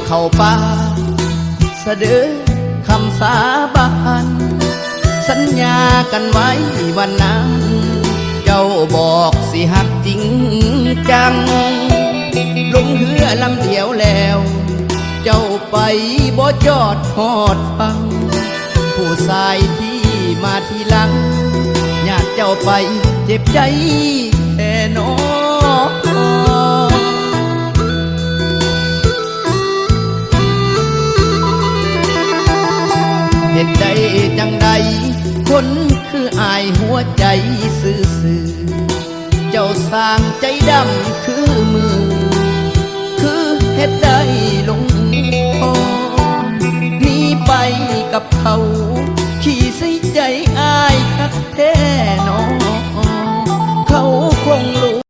เข้าป่าเสด็จคำสาบานสัญญากันไว้วันนั้นเจ้าบอกสิหักจริงจังลงเรือลำเดียวแล้วเจ้าไปบ่จอดหอดฟังผู้ชายที่มาทีหลังญาติเจ้าไปเจ็บใจแท่น้อเหตุใดจังใดคนคืออายหัวใจซื่อเจ้าสร้างใจดำคือมือคือเหตุใดลงคอหนีไปกับเขาขี่ใส่ใจอายคักแท้